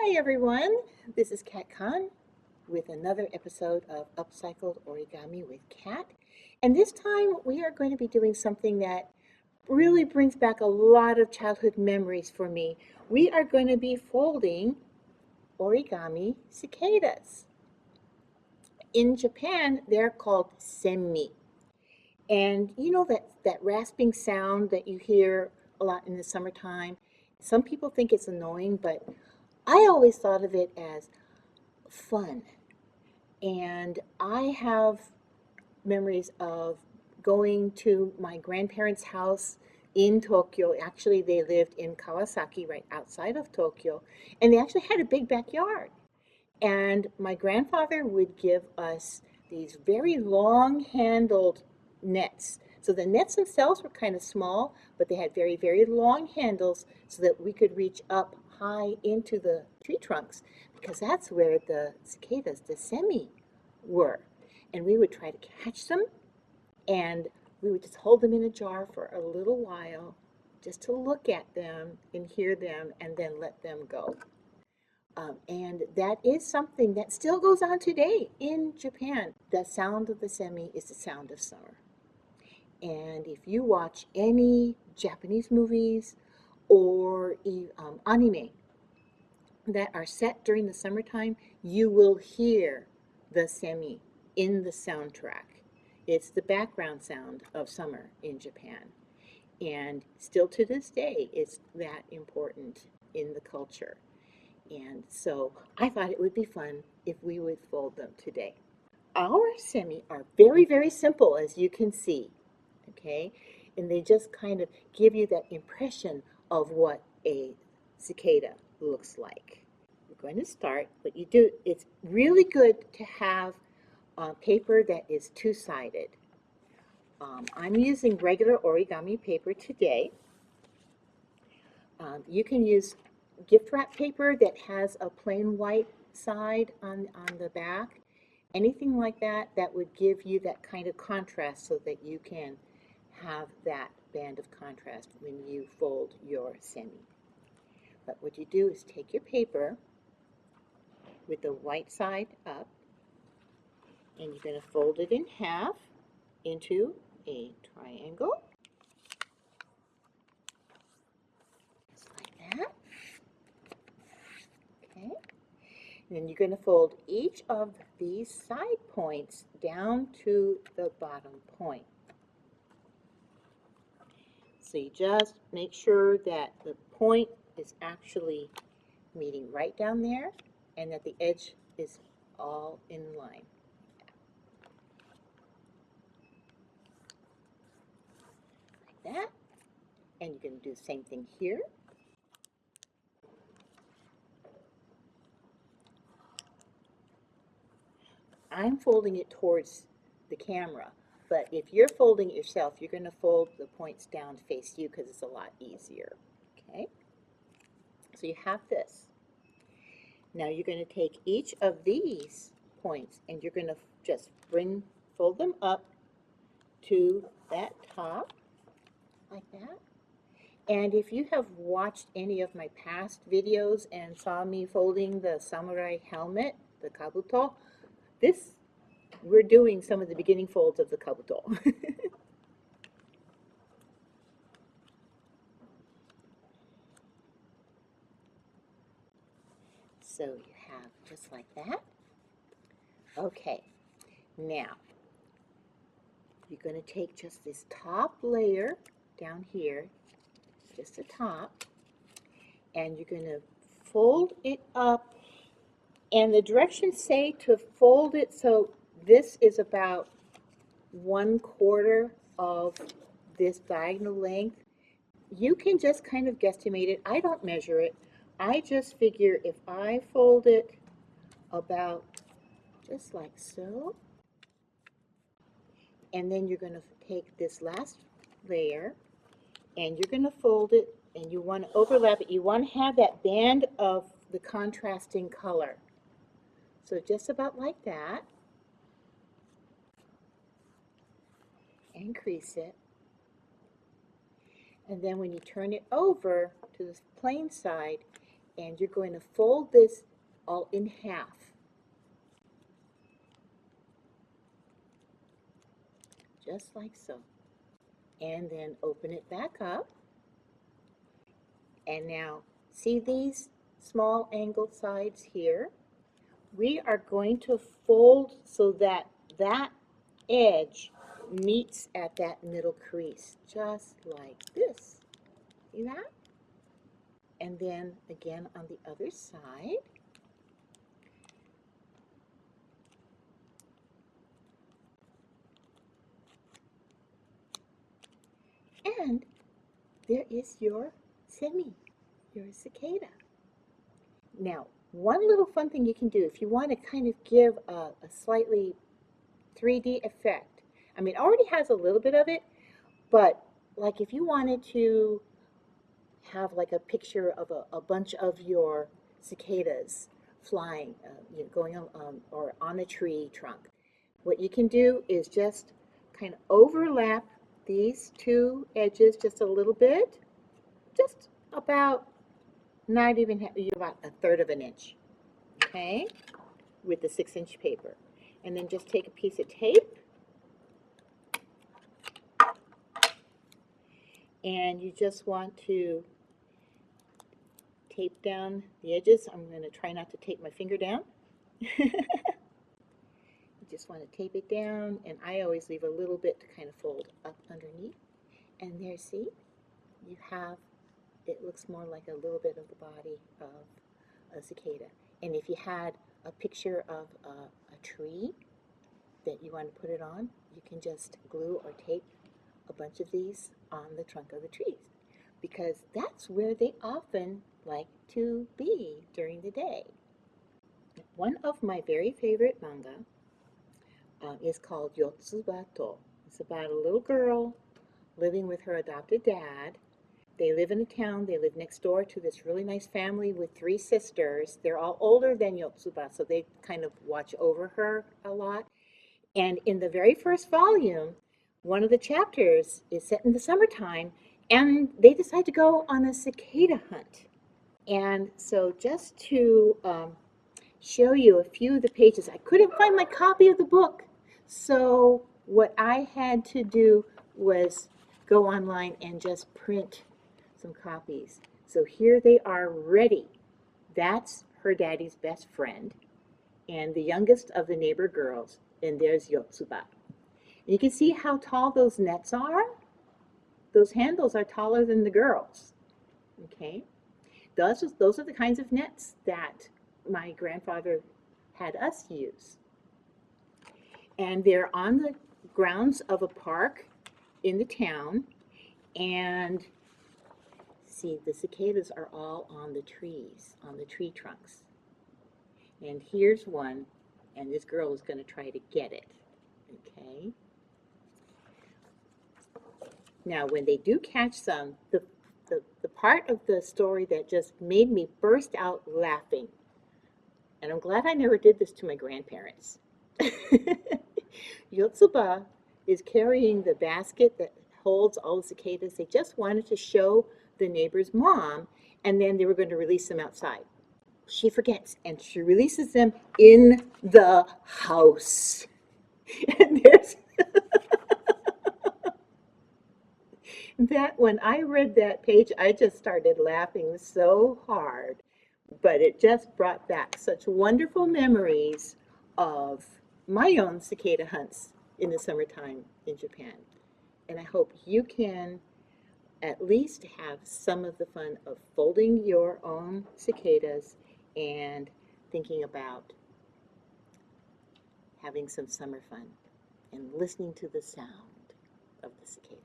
Hi everyone, this is Kat Khan with another episode of Upcycled Origami with Kat. And this time we are going to be doing something that really brings back a lot of childhood memories for me. We are going to be folding origami cicadas. In Japan, they're called semi. And you know that rasping sound that you hear a lot in the summertime? Some people think it's annoying, but I always thought of it as fun. And I have memories of going to my grandparents' house in Tokyo. Actually, they lived in Kawasaki, right outside of Tokyo, and they actually had a big backyard. And my grandfather would give us these very long handled nets. So the nets themselves were kind of small, but they had very, very long handles so that we could reach up high into the tree trunks because that's where the cicadas, the semi, were. And we would try to catch them and we would just hold them in a jar for a little while just to look at them and hear them and then let them go. And that is something that still goes on today in Japan. The sound of the semi is the sound of summer. And if you watch any Japanese movies or anime that are set during the summertime, you will hear the semi in the soundtrack. It's the background sound of summer in Japan. And still to this day, it's that important in the culture. And so I thought it would be fun if we would fold them today. Our semi are very, very simple, as you can see, okay? And they just kind of give you that impression of what a cicada looks like. We're going to start. What you do, it's really good to have paper that is two-sided. I'm using regular origami paper today. You can use gift wrap paper that has a plain white side on the back. Anything like that, that would give you that kind of contrast so that you can have that band of contrast when you fold your semi. But what you do is take your paper with the white side up and you're going to fold it in half into a triangle. Just like that. Okay. And then you're going to fold each of these side points down to the bottom point. So you just make sure that the point is actually meeting right down there and that the edge is all in line. Like that. And you're going to do the same thing here. I'm folding it towards the camera, but if you're folding it yourself, you're going to fold the points down to face you because it's a lot easier. Okay? So you have this. Now you're going to take each of these points and you're going to just fold them up to that top, like that. And if you have watched any of my past videos and saw me folding the samurai helmet, the kabuto, we're doing some of the beginning folds of the kabuto. So you have just like that. Okay, now you're going to take just this top layer down here, just the top, and you're going to fold it up. And the directions say to fold it so this is about 1/4 of this diagonal length. You can just kind of guesstimate it. I don't measure it. I just figure if I fold it about just like so, and then you're going to take this last layer and you're going to fold it and you want to overlap it. You want to have that band of the contrasting color. So just about like that. Increase it. And then when you turn it over to the plain side, And you're going to fold this all in half. Just like so. And then open it back up. And now, see these small angled sides here? We are going to fold so that that edge meets at that middle crease, just like this. See that? And then again on the other side. And there is your cicada. Now, one little fun thing you can do if you want to kind of give a slightly 3D effect. I mean, it already has a little bit of it, but like if you wanted to have like a picture of a bunch of your cicadas flying, going on, or on a tree trunk, what you can do is just kind of overlap these two edges just a little bit, just about not even about a third of an inch, okay, with the 6-inch paper. And then just take a piece of tape and you just want to tape down the edges. I'm going to try not to tape my finger down. You just want to tape it down, and I always leave a little bit to kind of fold up underneath. And there, see, you have, it looks more like a little bit of the body of a cicada. And if you had a picture of a tree that you want to put it on, you can just glue or tape a bunch of these on the trunk of the trees, because that's where they often like to be during the day. One of my very favorite manga is called Yotsubato. It's about a little girl living with her adopted dad. They live in a town. They live next door to this really nice family with 3 sisters. They're all older than Yotsuba, so they kind of watch over her a lot. And in the very first volume, one of the chapters is set in the summertime, and they decide to go on a cicada hunt. And so just to show you a few of the pages, I couldn't find my copy of the book. So what I had to do was go online and just print some copies. So here they are ready. That's her daddy's best friend and the youngest of the neighbor girls. And there's Yotsuba. And you can see how tall those nets are. Those handles are taller than the girls. Okay? Those are the kinds of nets that my grandfather had us use. And they're on the grounds of a park in the town. And see, the cicadas are all on the trees, on the tree trunks. And here's one, and this girl is going to try to get it. Okay? Now, when they do catch some, the part of the story that just made me burst out laughing, and I'm glad I never did this to my grandparents. Yotsuba is carrying the basket that holds all the cicadas. They just wanted to show the neighbor's mom, and then they were going to release them outside. She forgets, and she releases them in the house. And there's that, when I read that page, I just started laughing so hard. But it just brought back such wonderful memories of my own cicada hunts in the summertime in Japan. And I hope you can at least have some of the fun of folding your own cicadas and thinking about having some summer fun and listening to the sound of the cicada.